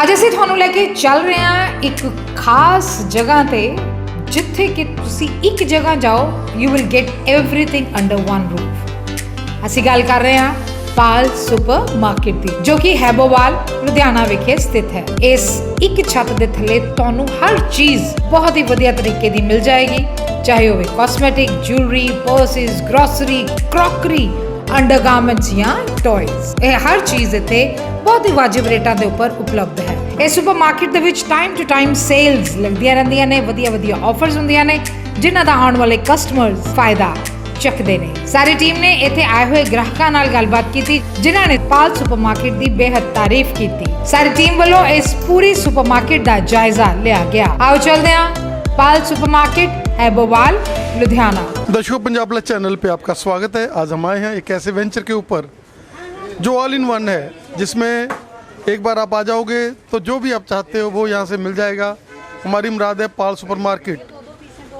ਅੱਜ ਅਸੀਂ ਤੁਹਾਨੂੰ ਲੈ ਕੇ ਚੱਲ ਰਹੇ ਹਾਂ ਇੱਕ ਖਾਸ ਜਗ੍ਹਾ ਤੇ ਜਿੱਥੇ ਕਿ ਤੁਸੀਂ ਇੱਕ ਜਗ੍ਹਾ ਜਾਓ you will get everything under one roof. ਅਸੀਂ ਗੱਲ ਕਰ ਰਹੇ ਹਾਂ ਪਾਲ ਸੁਪਰ ਮਾਰਕੀਟ ਦੀ ਜੋ ਕਿ ਹੈਬੋਵਾਲ ਲੁਧਿਆਣਾ ਵਿਖੇ ਸਥਿਤ ਹੈ। ਇਸ ਇੱਕ ਛੱਤ ਦੇ ਥੱਲੇ ਤੁਹਾਨੂੰ ਹਰ ਚੀਜ਼ ਬਹੁਤ ਹੀ ਵਧੀਆ ਤਰੀਕੇ ਦੀ ਮਿਲ ਜਾਏਗੀ, ਚਾਹੇ ਹੋਵੇ cosmetic, jewellery, purses, grocery, crockery, undergarments या टॉयज। ਇਹ ਹਰ ਚੀਜ਼ ਇੱਥੇ ਬਹੁਤ ਹੀ ਵਾਜਿਬ ਰੇਟਾਂ ਦੇ ਉੱਪਰ ਉਪਲਬਧ ਹੈ। ਇਸ ਸੁਪਰ ਮਾਰਕੀਟ ਦੇ ਵਿੱਚ ਟਾਈਮ ਟੂ ਟਾਈਮ ਸੇਲਸ ਲੱਗਦੀਆਂ ਰਹਿੰਦੀਆਂ ਨੇ, ਵਧੀਆ ਆਫਰਸ ਹੁੰਦੀਆਂ ਨੇ ਜਿਨ੍ਹਾਂ ਦਾ ਆਉਣ ਵਾਲੇ ਕਸਟਮਰਸ ਫਾਇਦਾ ਚੱਕਦੇ ਨੇ। ਸਾਰੀ ਟੀਮ ਨੇ ਇੱਥੇ ਆਏ ਹੋਏ ਗ੍ਰਾਹਕਾਂ ਨਾਲ ਗੱਲਬਾਤ ਕੀਤੀ ਜਿਨ੍ਹਾਂ ਨੇ ਪਾਲ ਸੁਪਰ ਮਾਰਕੀਟ ਦੀ ਬੇहद ਤਾਰੀਫ ਕੀਤੀ। ਸਾਰੀ ਟੀਮ ਵੱਲੋਂ ਇਸ ਪੂਰੀ ਸੁਪਰ ਮਾਰਕੀਟ ਦਾ ਜਾਇਜ਼ਾ ਲਿਆ ਗਿਆ। ਆਓ ਚੱਲਦੇ ਹਾਂ पाल सुपरमार्केट हैबोवाल लुधियाना। दर्शकों, पंजाब प्लस चैनल पे आपका स्वागत है। आज हम आए हैं एक ऐसे वेंचर के ऊपर जो ऑल इन वन है, जिसमें एक बार आप आ जाओगे तो जो भी आप चाहते हो वो यहाँ से मिल जाएगा। हमारी मुराद है पाल सुपरमार्केट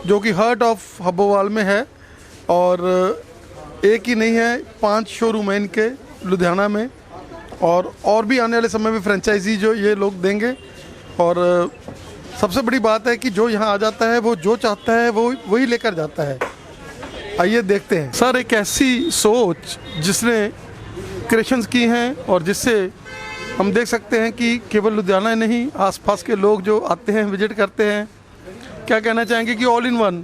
जो कि हार्ट ऑफ हैबोवाल में है और एक ही नहीं है, 5 शोरूम है इनके लुधियाना में और भी आने वाले समय में फ्रेंचाइजी जो ये लोग देंगे। और सबसे बड़ी बात है कि जो यहाँ आ जाता है वो जो चाहता है वो वही लेकर जाता है। आइए देखते हैं। सर, एक ऐसी सोच जिसने क्रिएशंस की हैं और जिससे हम देख सकते हैं कि केवल लुधियाना नहीं, आसपास के लोग जो आते हैं, विजिट करते हैं, क्या कहना चाहेंगे कि ऑल इन वन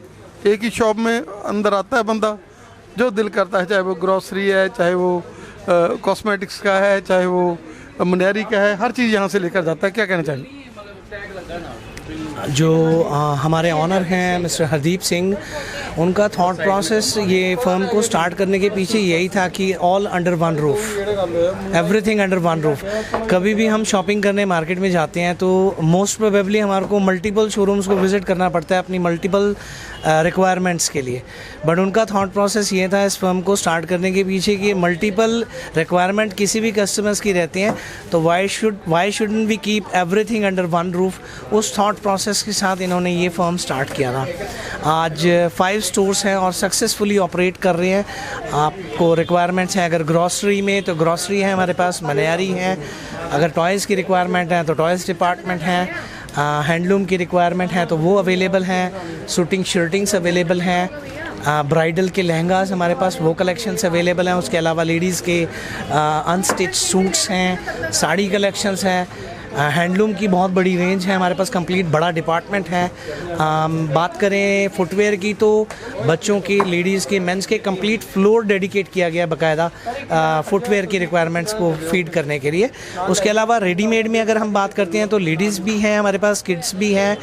एक ही शॉप में अंदर आता है बंदा, जो दिल करता है, चाहे वो ग्रॉसरी है, चाहे वो कॉस्मेटिक्स का है, चाहे वो मनियारी का है, हर चीज़ यहाँ से लेकर जाता है। क्या कहना चाहेंगे? जो हमारे ऑनर हैं मिस्टर हरदीप सिंह, उनका थॉट प्रोसेस ये फर्म को स्टार्ट करने के पीछे यही था कि all under one roof, everything under one roof. कभी भी हम शॉपिंग करने मार्केट में जाते हैं तो मोस्ट प्रोबेबली हमारे को मल्टीपल शोरूम्स को विज़िट करना पड़ता है अपनी मल्टीपल रिक्वायरमेंट्स के लिए। बट उनका थॉट प्रोसेस ये था इस फर्म को स्टार्ट करने के पीछे कि मल्टीपल रिक्वायरमेंट किसी भी कस्टमर्स की रहती हैं तो why shouldn't we keep everything under one roof. उस थॉट प्रोसेस के साथ इन्होंने ये फर्म स्टार्ट किया था। आज 5 स्टोर्स हैं और सक्सेसफुली ऑपरेट कर रहे हैं। आपको रिक्वायरमेंट्स हैं, अगर ग्रॉसरी में तो ग्रॉसरी है हमारे पास, मनियारी है, अगर टॉयज़ की रिक्वायरमेंट है तो टॉयज़ डिपार्टमेंट है, हैंडलूम की रिक्वायरमेंट है तो वो अवेलेबल हैं, शूटिंग शर्टिंग्स अवेलेबल हैं, ब्राइडल के लहंगास हमारे पास वो कलेक्शंस अवेलेबल हैं। उसके अलावा लेडीज़ के अनस्टिच सूट्स हैं, साड़ी कलेक्शंस हैं, हैंडलूम की बहुत बड़ी रेंज है हमारे पास, कंप्लीट बड़ा डिपार्टमेंट है। बात करें फुटवेयर की तो बच्चों की, लेडीज़ के, मेंस के कंप्लीट फ्लोर डेडिकेट किया गया बाकायदा फुटवेयर की रिक्वायरमेंट्स को फीड करने के लिए। उसके अलावा रेडीमेड में अगर हम बात करते हैं तो लेडीज़ भी हैं हमारे पास, किड्स भी हैं,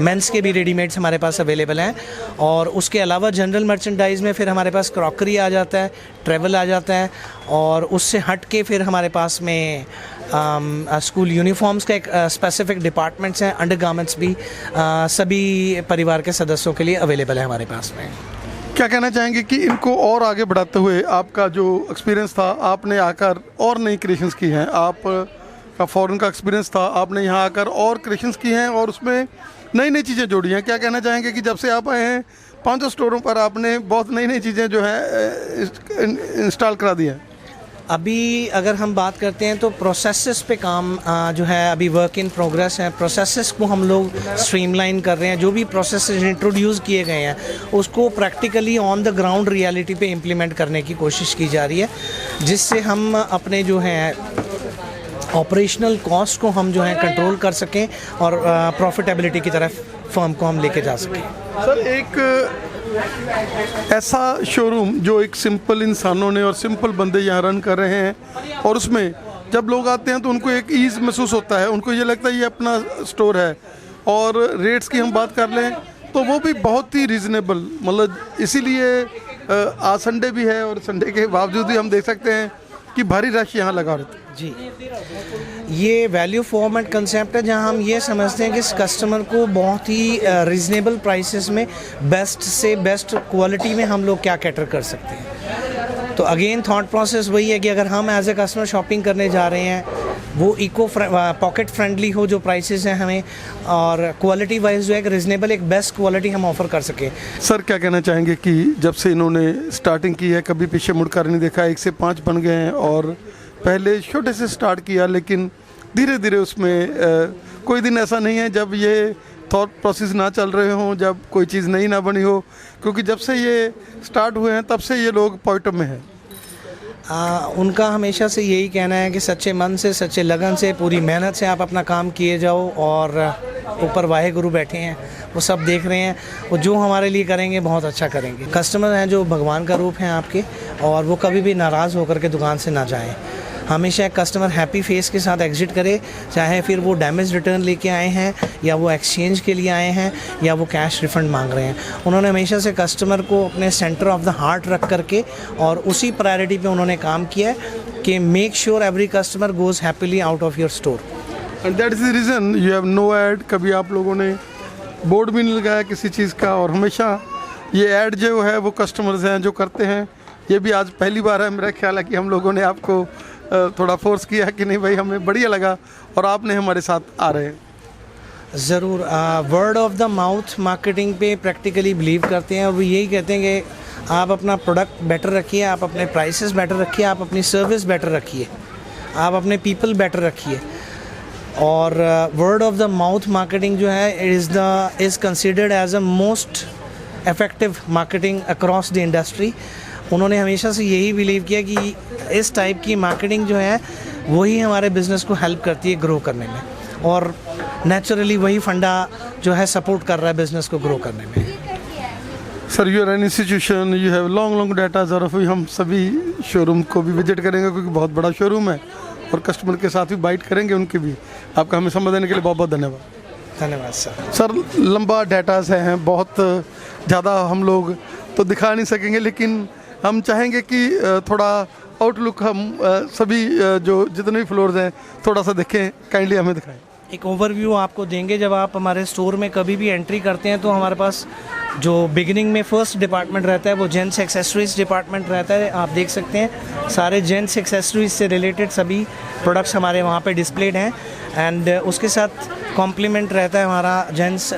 मेंस के भी रेडीमेड्स हमारे पास अवेलेबल हैं। और उसके अलावा जनरल मर्चेंडाइज़ में फिर हमारे पास क्रॉकरी आ जाता है, ट्रैवल आ जाता है, और उससे हट के फिर हमारे पास में स्कूल यूनिफॉर्म्स का एक स्पेसिफिक डिपार्टमेंट्स हैं, अंडरगारमेंट्स भी सभी परिवार के सदस्यों के लिए अवेलेबल है हमारे पास में। क्या कहना चाहेंगे कि इनको और आगे बढ़ाते हुए आपका जो एक्सपीरियंस था, आपने आकर और नई क्रिएशंस की हैं, आपका फॉरेन का एक्सपीरियंस था, आपने यहाँ आकर और क्रिएशंस की हैं और उसमें नई चीज़ें जोड़ी हैं। क्या कहना चाहेंगे कि जब से आप आए हैं 5 स्टोरों पर आपने बहुत नई चीज़ें जो है इंस्टॉल करा दी हैं? अभी अगर हम बात करते हैं तो प्रोसेसेस पे काम जो है अभी वर्क इन प्रोग्रेस है। प्रोसेसेस को हम लोग स्ट्रीमलाइन कर रहे हैं। जो भी प्रोसेसेस इंट्रोड्यूस किए गए हैं उसको practically on the ground reality पे इम्प्लीमेंट करने की कोशिश की जा रही है, जिससे हम अपने जो हैं ऑपरेशनल कॉस्ट को हम जो है कंट्रोल कर सकें और प्रॉफिटेबिलिटी की तरफ फर्म को हम लेके जा सकें। सर, एक ऐसा शोरूम जो एक सिंपल इंसानों ने और सिंपल बंदे यहाँ रन कर रहे हैं और उसमें जब लोग आते हैं तो उनको एक ईज़ महसूस होता है, उनको ये लगता है ये अपना स्टोर है। और रेट्स की हम बात कर लें तो वो भी बहुत ही रीज़नेबल, मतलब इसीलिए आज संडे भी है और संडे के बावजूद भी हम देख सकते हैं कि भारी रश यहाँ लगा रहता है। जी, ये वैल्यू फॉर्मेट कंसेप्ट है जहाँ हम ये समझते हैं कि इस कस्टमर को बहुत ही रीज़नेबल प्राइसेस में बेस्ट से बेस्ट क्वालिटी में हम लोग क्या कैटर कर सकते हैं। तो अगेन थॉट प्रोसेस वही है कि अगर हम एज ए कस्टमर शॉपिंग करने जा रहे हैं वो पॉकेट फ्रेंडली हो जो प्राइसेस हैं हमें, और क्वालिटी वाइज जो है एक रीज़नेबल, एक बेस्ट क्वालिटी हम ऑफ़र कर सकें। सर, क्या कहना चाहेंगे कि जब से इन्होंने स्टार्टिंग की है कभी पीछे मुड़कर नहीं देखा, 1 से 5 बन गए हैं और पहले छोटे से स्टार्ट किया लेकिन धीरे धीरे उसमें कोई दिन ऐसा नहीं है जब ये थॉट प्रोसेस ना चल रहे हों, जब कोई चीज़ नई ना बनी हो, क्योंकि जब से ये स्टार्ट हुए हैं तब से ये लोग पॉइंट में हैं। उनका हमेशा से यही कहना है कि सच्चे मन से, सच्चे लगन से, पूरी मेहनत से आप अपना काम किए जाओ, और ऊपर वाहे गुरु बैठे हैं, वो सब देख रहे हैं, वो जो हमारे लिए करेंगे बहुत अच्छा करेंगे। कस्टमर हैं जो भगवान का रूप हैं आपके, और वो कभी भी नाराज़ होकर के दुकान से ना जाएं। हमेशा एक कस्टमर हैप्पी फेस के साथ एग्जिट करे, चाहे फिर वो डैमेज रिटर्न लेके आए हैं, या वो एक्सचेंज के लिए आए हैं, या वो कैश रिफंड मांग रहे हैं। उन्होंने हमेशा से कस्टमर को अपने सेंटर ऑफ द हार्ट रख करके और उसी प्रायोरिटी पे उन्होंने काम किया है कि make sure every customer goes happily out of your store. And that is the reason you have no ad. कभी आप लोगों ने बोर्ड भी नहीं लगाया किसी चीज़ का, और हमेशा ये ऐड जो है वो कस्टमर्स हैं जो करते हैं। ये भी आज पहली बार है, मेरा ख्याल है कि हम लोगों ने आपको थोड़ा फोर्स किया कि नहीं भाई, हमें बढ़िया लगा और आपने हमारे साथ आ रहे हैं। ज़रूर word of the mouth marketing पे प्रैक्टिकली बिलीव करते हैं, और वो यही कहते हैं कि आप अपना प्रोडक्ट बेटर रखिए, आप अपने प्राइसेस बेटर रखिए, आप अपनी सर्विस बेटर रखिए, आप अपने पीपल बेटर रखिए। और word of the mouth marketing जो है is considered as a most effective marketing across the industry. उन्होंने हमेशा से यही बिलीव किया कि इस टाइप की मार्केटिंग जो है वही हमारे बिज़नेस को हेल्प करती है ग्रो करने में, और नेचुरली वही फंडा जो है सपोर्ट कर रहा है बिज़नेस को ग्रो करने में। Sir, you are an institution, you have long data. ज़रा हम सभी शोरूम को भी विजिट करेंगे क्योंकि बहुत बड़ा शोरूम है, और कस्टमर के साथ भी बाइट करेंगे उनकी भी। आपका हमें समय देने के लिए बहुत बहुत धन्यवाद। धन्यवाद सर। सर, लंबा डाटाज हैं, बहुत ज़्यादा हम लोग तो दिखा नहीं सकेंगे, लेकिन हम चाहेंगे कि थोड़ा आउटलुक हम सभी जो जितने भी फ्लोर्स हैं थोड़ा सा देखें, काइंडली हमें दिखाएं। एक ओवरव्यू आपको देंगे। जब आप हमारे स्टोर में कभी भी एंट्री करते हैं तो हमारे पास जो बिगिनिंग में फर्स्ट डिपार्टमेंट रहता है वो जेंट्स एक्सेसरीज डिपार्टमेंट रहता है। आप देख सकते हैं सारे जेंट्स एक्सेसरीज से रिलेटेड सभी प्रोडक्ट्स हमारे वहाँ पे डिस्प्लेड हैं, एंड उसके साथ कॉम्प्लीमेंट रहता है हमारा जेंट्स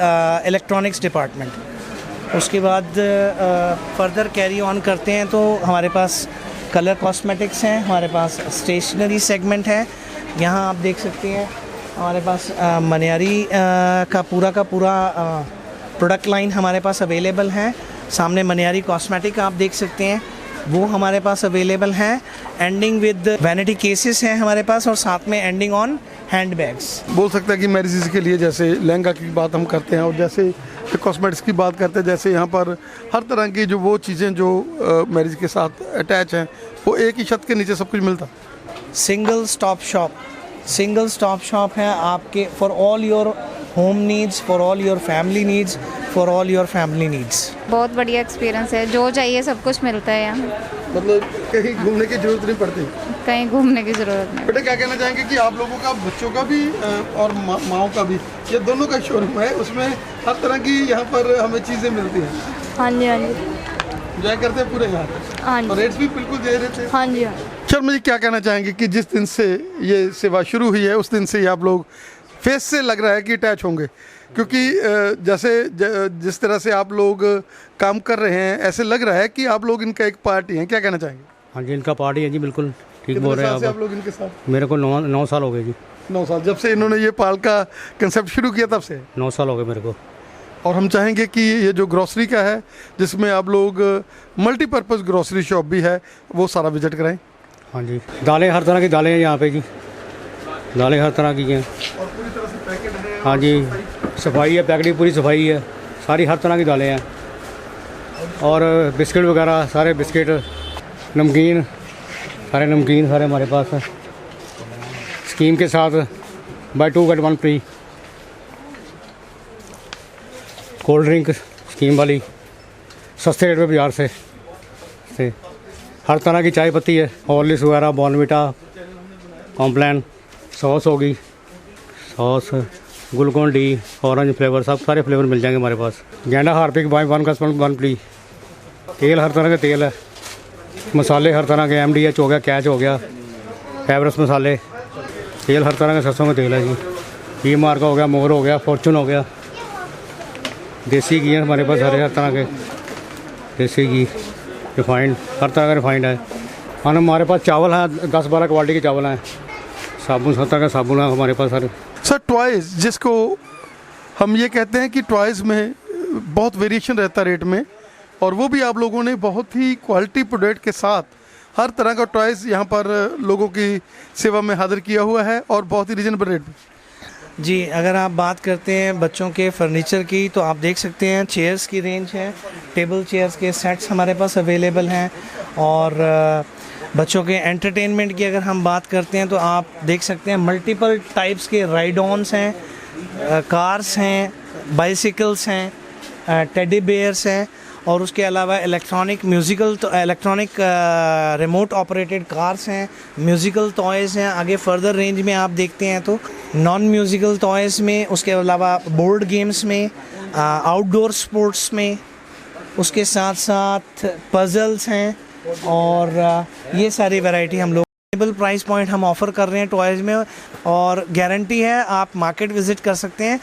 इलेक्ट्रॉनिक्स डिपार्टमेंट। उसके बाद फर्दर कैरी ऑन करते हैं तो हमारे पास कलर कॉस्मेटिक्स हैं, हमारे पास स्टेशनरी सेगमेंट है। यहाँ आप देख सकते हैं हमारे पास मनियारी का पूरा प्रोडक्ट लाइन हमारे पास अवेलेबल है। सामने मनियारी कॉस्मेटिक आप देख सकते हैं, वो हमारे पास अवेलेबल हैं। एंडिंग विद वैनिटी केसेस हैं हमारे पास, और साथ में एंडिंग ऑन हैंड बैग्स। बोल सकते हैं कि मैरिजेस के लिए जैसे लहंगा की बात हम करते हैं, और जैसे कॉस्मेटिक्स की बात करते हैं, जैसे यहाँ पर हर तरह की जो वो चीज़ें जो मैरिज के साथ अटैच हैं वो एक ही छत के नीचे सब कुछ मिलता। सिंगल स्टॉप शॉप है आपके for all your home needs, for all your family needs, for all your family needs. बहुत बढ़िया एक्सपीरियंस है, जो चाहिए सब कुछ मिलता है यहाँ। मतलब कहीं घूमने की जरूरत नहीं पड़ती, कहीं घूमने की ज़रूरत नहीं। बेटा क्या कहना चाहेंगे कि आप लोगों का, बच्चों का भी और माओ का भी, ये दोनों का शोरूम है, उसमें हर तरह की यहाँ पर हमें चीज़ें मिलती हैं। हाँ जी, हाँ जी, एंजॉय करते हैं पूरे यहाँ, हाँ और जी, रेट्स भी बिल्कुल दे रहे थे। हाँ जी, हाँ। शर्मा जी, क्या कहना चाहेंगे कि जिस दिन से ये सेवा शुरू हुई है उस दिन से ही आप लोग फेस से लग रहा है कि अटैच होंगे, क्योंकि जैसे जिस तरह से आप लोग काम कर रहे हैं ऐसे लग रहा है कि आप लोग इनका एक पार्टी हैं। क्या कहना चाहेंगे? हाँ जी, इनका पार्टी है जी, बिल्कुल ठीक बोल रहे हैं आप लोग इनके साथ? मेरे को 9 साल हो गए जी। 9 साल, जब से इन्होंने ये पाल का कंसेप्ट शुरू किया तब से 9 साल हो गए मेरे को। और हम चाहेंगे कि ये जो ग्रॉसरी का है, जिसमें आप लोग मल्टीपर्पज़ ग्रॉसरी शॉप भी है, वो सारा विजिट कराएं। हाँ जी, दालें हर तरह की दालें हैं यहाँ पे जी, दालें हर तरह की हैं। और पूरी तरह से पैकेट है। हाँ जी, सफाई है, पैकेटिंग पूरी सफाई है, सारी हर तरह की दालें हैं। और बिस्किट वगैरह, सारे बिस्किट, नमकीन, सारे नमकीन सारे हमारे पास है। स्कीम के साथ buy 2 get 1 free, cold drink scheme वाली, सस्ते रेट में बाज़ार से हर तरह की चाय पत्ती है, हॉर्लिक्स वगैरह, बॉर्नविटा, कॉम्प्लान, सॉस होगी, sauce, Glucon D, orange flavour, सब सारे फ्लेवर मिल जाएंगे हमारे पास। गेंडा हार्पिक बाय 1 गेट 1 फ्री। तेल हर तरह का तेल है, मसाले हर तरह के, MDH हो गया, कैच हो गया, एवरेस्ट मसाले, तेल हर तरह के सरसों का तेल है जी। ई मार्क हो गया, मोर हो गया, फॉर्चून हो गया, देसी घी है हमारे पास, सारे हर तरह के देसी घी, रिफाइंड, हर तरह का रिफाइंड है। और हमारे पास चावल हैं, 10-12 क्वालिटी के चावल हैं, साबुन 70 का साबुन है हमारे पास सर। सर टॉयज़ जिसको हम ये कहते हैं कि टॉयज़ में बहुत वेरिएशन रहता है रेट में, और वो भी आप लोगों ने बहुत ही क्वालिटी प्रोडक्ट के साथ हर तरह का टॉयज़ यहाँ पर लोगों की सेवा में हाजिर किया हुआ है और बहुत ही रीजनेबल रेट में। जी, अगर आप बात करते हैं बच्चों के फर्नीचर की तो आप देख सकते हैं चेयर्स की रेंज है, टेबल चेयर्स के सेट्स हमारे पास अवेलेबल हैं। और बच्चों के एंटरटेनमेंट की अगर हम बात करते हैं तो आप देख सकते हैं मल्टीपल टाइप्स के राइड ऑन्स हैं, कार्स हैं, बाइसिकल्स हैं, टेडी बेयर्स हैं, और उसके अलावा इलेक्ट्रॉनिक रिमोट ऑपरेटेड कार्स हैं, म्यूज़िकल टॉयज़ हैं। आगे फर्दर रेंज में आप देखते हैं तो नॉन म्यूज़िकल टॉयज़ में, उसके अलावा बोर्ड गेम्स में, आउटडोर स्पोर्ट्स में, उसके साथ साथ पजल्स हैं, और ये सारी वैरायटी हम लोग रिजनेबल प्राइस पॉइंट हम ऑफ़र कर रहे हैं टॉयज़ में, और गारंटी है आप मार्केट विज़िट कर सकते हैं।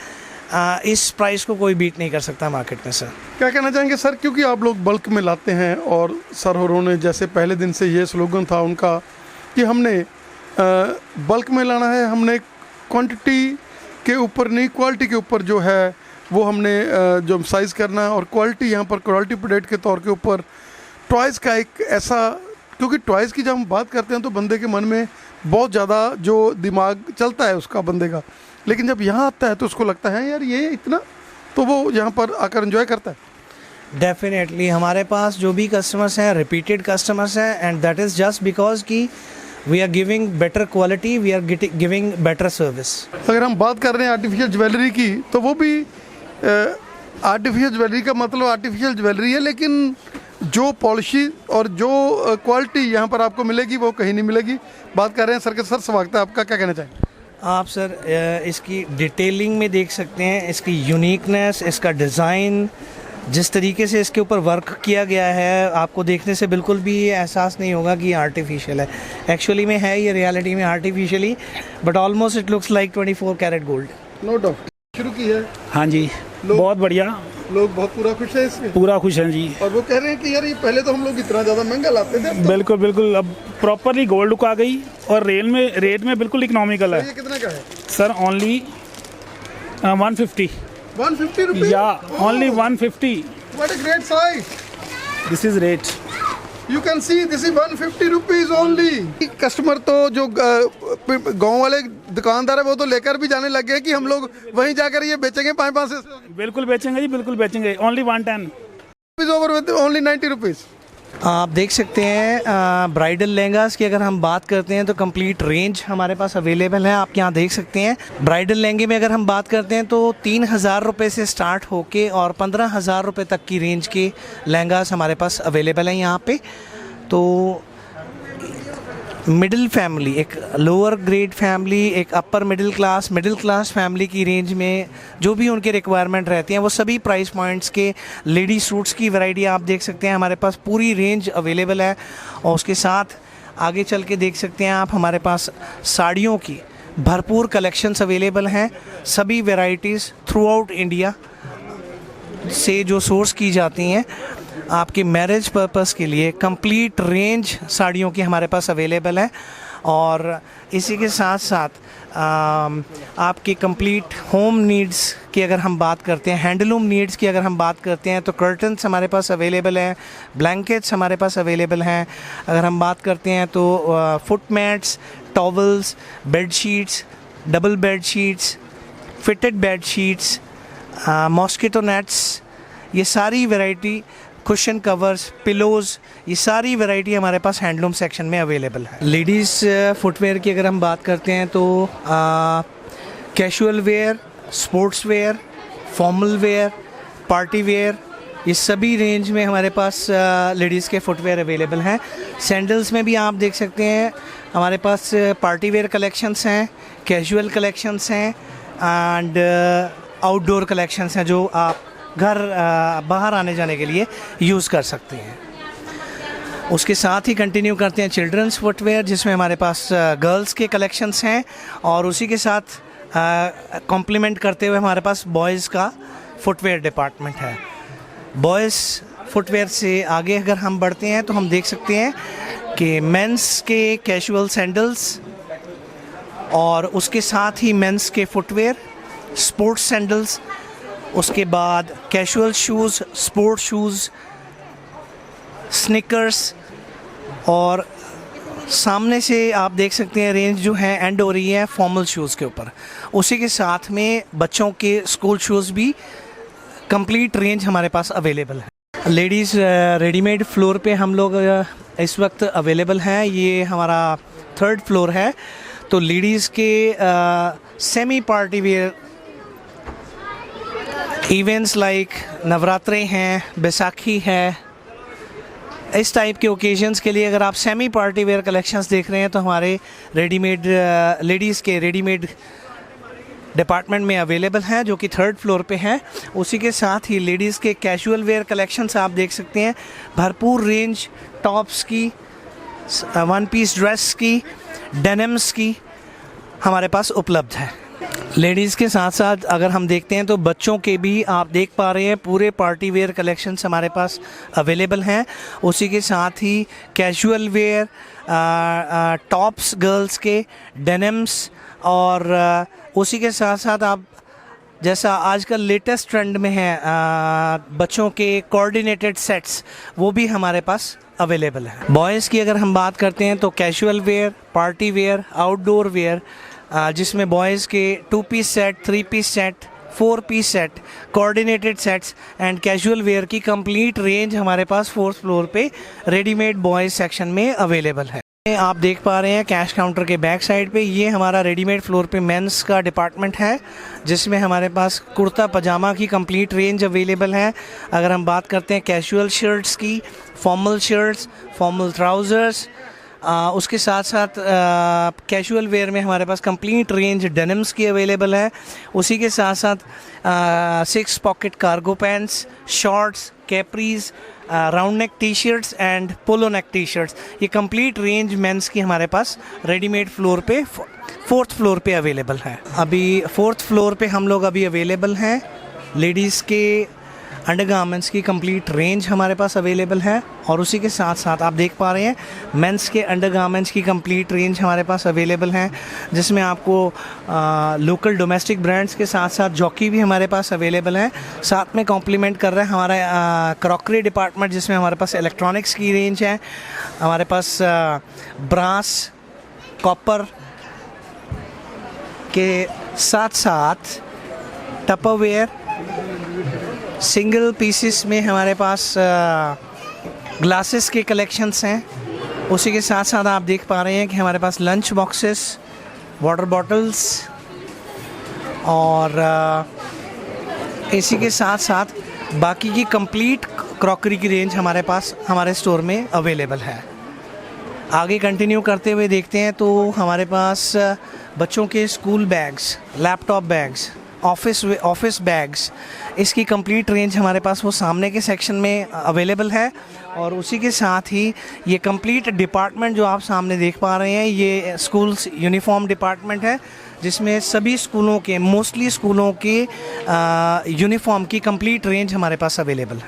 इस प्राइस को कोई बीट नहीं कर सकता मार्केट में सर। क्या कहना चाहेंगे सर, क्योंकि आप लोग बल्क में लाते हैं और सर होरों ने जैसे पहले दिन से ये स्लोगन था उनका कि हमने बल्क में लाना है, हमने क्वांटिटी के ऊपर नहीं क्वालिटी के ऊपर जो है वो हमने जो साइज़ करना है, और क्वालिटी यहाँ पर क्वालिटी प्रोडक्ट के तौर के ऊपर टॉयज़ का एक ऐसा, क्योंकि टॉयज़ की जब हम बात करते हैं तो बंदे के मन में बहुत ज़्यादा जो दिमाग चलता है उसका बंदे का, लेकिन जब यहाँ आता है तो उसको लगता है यार ये इतना, तो वो यहाँ पर आकर एंजॉय करता है। डेफिनेटली हमारे पास जो भी कस्टमर्स हैं रिपीटेड कस्टमर्स हैं, and that is just because कि we are giving better quality, we are giving better service. अगर हम बात कर रहे हैं आर्टिफिशियल ज्वेलरी की, तो वो भी आर्टिफिशियल ज्वेलरी का मतलब आर्टिफिशियल ज्वेलरी है, लेकिन जो पॉलिशी और जो क्वालिटी यहाँ पर आपको मिलेगी वो कहीं नहीं मिलेगी। बात कर रहे हैं सर के। सर स्वागत है आपका, क्या कहना चाहेंगे आप सर? इसकी डिटेलिंग में देख सकते हैं, इसकी यूनिकनेस, इसका डिज़ाइन, जिस तरीके से इसके ऊपर वर्क किया गया है, आपको देखने से बिल्कुल भी ये एहसास नहीं होगा कि आर्टिफिशियल है। एक्चुअली में है ये रियलिटी में artificially, but almost it looks like 24 carat gold. No doubt. शुरू की है। हाँ जी, बहुत बढ़िया, लोग बहुत पूरा खुश है इसमें। पूरा खुश हैं जी। और वो कह रहे हैं कि यार ये पहले तो हम लोग इतना ज़्यादा महंगा लाते थे, तो बिल्कुल बिल्कुल, अब प्रॉपरली गोल्ड लुक आ गई और रेट में बिल्कुल इकोनॉमिकल है। ये कितने का है सर? ओनली 150 रुपीज या only 150। What a great size. This is rate. You can see this is 150 rupees only. Customer तो जो गांव वाले दुकानदार है वो तो लेकर भी जाने लग गए कि हम लोग वहीं जाकर ये बेचेंगे 5 से। बिल्कुल बेचेंगे जी, बिल्कुल बेचेंगे। Only 110 over with only 90 rupees. आप देख सकते हैं ब्राइडल लहंगास की अगर हम बात करते हैं तो कंप्लीट रेंज हमारे पास अवेलेबल है। आप यहाँ देख सकते हैं ब्राइडल लहंगे में अगर हम बात करते हैं तो 3,000 रुपये से स्टार्ट होके और 15,000 रुपये तक की रेंज के लहंगास हमारे पास अवेलेबल हैं यहाँ पे। तो मिडिल फैमिली, एक लोअर ग्रेड फैमिली, एक अपर मिडिल क्लास फैमिली की रेंज में जो भी उनके रिक्वायरमेंट रहती हैं वो सभी प्राइस पॉइंट्स के लेडी सूट्स की वैरायटी आप देख सकते हैं हमारे पास पूरी रेंज अवेलेबल है। और उसके साथ आगे चल के देख सकते हैं आप हमारे पास साड़ियों की भरपूर कलेक्शंस अवेलेबल हैं। सभी वैरायटीज़ थ्रू आउट इंडिया से जो सोर्स की जाती हैं आपके मैरिज पर्पस के लिए कंप्लीट रेंज साड़ियों की हमारे पास अवेलेबल है। और इसी के साथ साथ आपकी कंप्लीट होम नीड्स की अगर हम बात करते हैं, हैंडलूम नीड्स की अगर हम बात करते हैं तो कर्टन्स हमारे पास अवेलेबल हैं, ब्लैंकेट्स हमारे पास अवेलेबल हैं। अगर हम बात करते हैं तो foot mats, towels, bed sheets, double bed sheets, fitted bed sheets, mosquito nets, ये सारी वैरायटी, कुशन कवर्स, पिलोज़, ये सारी वैरायटी हमारे पास हैंडलूम सेक्शन में अवेलेबल है। लेडीज़ फुटवेयर की अगर हम बात करते हैं तो casual where, sports wear, formal wear, party where, ये सभी रेंज में हमारे पास लेडीज़ के फुटवेयर अवेलेबल हैं। सैंडल्स में भी आप देख सकते हैं हमारे पास पार्टी वेयर कलेक्शंस हैं, कैजुअल कलेक्शंस हैं एंड आउटडोर कलेक्शंस हैं जो आप घर बाहर आने जाने के लिए यूज़ कर सकते हैं। उसके साथ ही कंटिन्यू करते हैं चिल्ड्रंस फुटवेयर जिसमें हमारे पास गर्ल्स के कलेक्शंस हैं और उसी के साथ कॉम्प्लीमेंट करते हुए हमारे पास बॉयज़ का फुटवेयर डिपार्टमेंट है। बॉयज़ फुटवेयर से आगे अगर हम बढ़ते हैं तो हम देख सकते हैं कि मेंस के कैजुअल सैंडल्स, और उसके साथ ही मेंस के फुटवेयर, स्पोर्ट्स सैंडल्स, उसके बाद casual shoes, sport shoes, sneakers, और सामने से आप देख सकते हैं रेंज जो है एंड हो रही है फॉर्मल शूज़ के ऊपर। उसी के साथ में बच्चों के स्कूल शूज़ भी कंप्लीट रेंज हमारे पास अवेलेबल है। लेडीज़ रेडीमेड फ्लोर पे हम लोग इस वक्त अवेलेबल हैं। ये हमारा 3rd फ्लोर है। तो लेडीज़ के semi party wear events like नवरात्रे हैं, बैसाखी है, इस टाइप के ओकेजन्स के लिए अगर आप सेमी पार्टी वेयर कलेक्शंस देख रहे हैं तो हमारे रेडीमेड लेडीज़ के रेडीमेड डिपार्टमेंट में अवेलेबल हैं, जो कि 3rd फ्लोर पे हैं। उसी के साथ ही लेडीज़ के कैजुअल वेयर कलेक्शंस आप देख सकते हैं। भरपूर रेंज टॉप्स की, 1 पीस ड्रेस की, डेनिम्स की हमारे पास उपलब्ध है। लेडीज़ के साथ साथ अगर हम देखते हैं तो बच्चों के भी आप देख पा रहे हैं पूरे पार्टी वेयर कलेक्शंस हमारे पास अवेलेबल हैं। उसी के साथ ही कैजुअल वेयर, टॉप्स गर्ल्स के, डेनिम्स, और उसी के साथ साथ आप जैसा आजकल लेटेस्ट ट्रेंड में है बच्चों के कोऑर्डिनेटेड सेट्स, वो भी हमारे पास अवेलेबल है। बॉयज़ की अगर हम बात करते हैं तो casual wear, party wear, outdoor wear, जिसमें बॉयज़ के 2 piece set, 3 piece set, 4 piece set, coordinated sets and casual wear की कंप्लीट रेंज हमारे पास 4th फ्लोर पे रेडीमेड बॉयज़ सेक्शन में अवेलेबल है। आप देख पा रहे हैं कैश काउंटर के बैक साइड पे ये हमारा रेडीमेड फ्लोर पे मेंस का डिपार्टमेंट है, जिसमें हमारे पास कुर्ता पजामा की कंप्लीट रेंज अवेलेबल है। अगर हम बात करते हैं कैजुअल शर्ट्स की, फॉर्मल शर्ट्स, फॉर्मल ट्राउज़र्स, उसके साथ साथ कैजुअल वेयर में हमारे पास कंप्लीट रेंज डेनिम्स की अवेलेबल है। उसी के साथ साथ 6 pocket cargo pants, shorts, capillaries, round neck T shirts and polo neck T shirts, ये कंप्लीट रेंज मेंस की हमारे पास रेडीमेड फ्लोर पे 4th फ्लोर पे अवेलेबल है। अभी 4th फ्लोर पे हम लोग अभी अवेलेबल हैं। लेडीज़ के अंडरगारमेंट्स की कंप्लीट रेंज हमारे पास अवेलेबल है, और उसी के साथ साथ आप देख पा रहे हैं मेंस के अंडरगारमेंट्स की कंप्लीट रेंज हमारे पास अवेलेबल है, जिसमें आपको लोकल डोमेस्टिक ब्रांड्स के साथ साथ जॉकी भी हमारे पास अवेलेबल है। साथ में कॉम्प्लीमेंट कर रहा है हमारा क्रॉकरी डिपार्टमेंट, जिसमें हमारे पास इलेक्ट्रॉनिक्स की रेंज है, हमारे पास ब्रास, कॉपर के साथ साथ टपरवेयर, सिंगल पीसेस में हमारे पास ग्लासेस के कलेक्शंस हैं। उसी के साथ साथ आप देख पा रहे हैं कि हमारे पास लंच बॉक्सेस, वाटर बॉटल्स, और इसी के साथ साथ बाकी की कंप्लीट क्रॉकरी की रेंज हमारे पास हमारे स्टोर में अवेलेबल है। आगे कंटिन्यू करते हुए देखते हैं तो हमारे पास बच्चों के school bags, laptop bags, office bags, इसकी कंप्लीट रेंज हमारे पास वो सामने के सेक्शन में अवेलेबल है। और उसी के साथ ही ये कंप्लीट डिपार्टमेंट जो आप सामने देख पा रहे हैं, ये स्कूल्स यूनिफॉर्म डिपार्टमेंट है, जिसमें सभी स्कूलों के, मोस्टली स्कूलों के यूनिफॉर्म की कंप्लीट रेंज हमारे पास अवेलेबल है।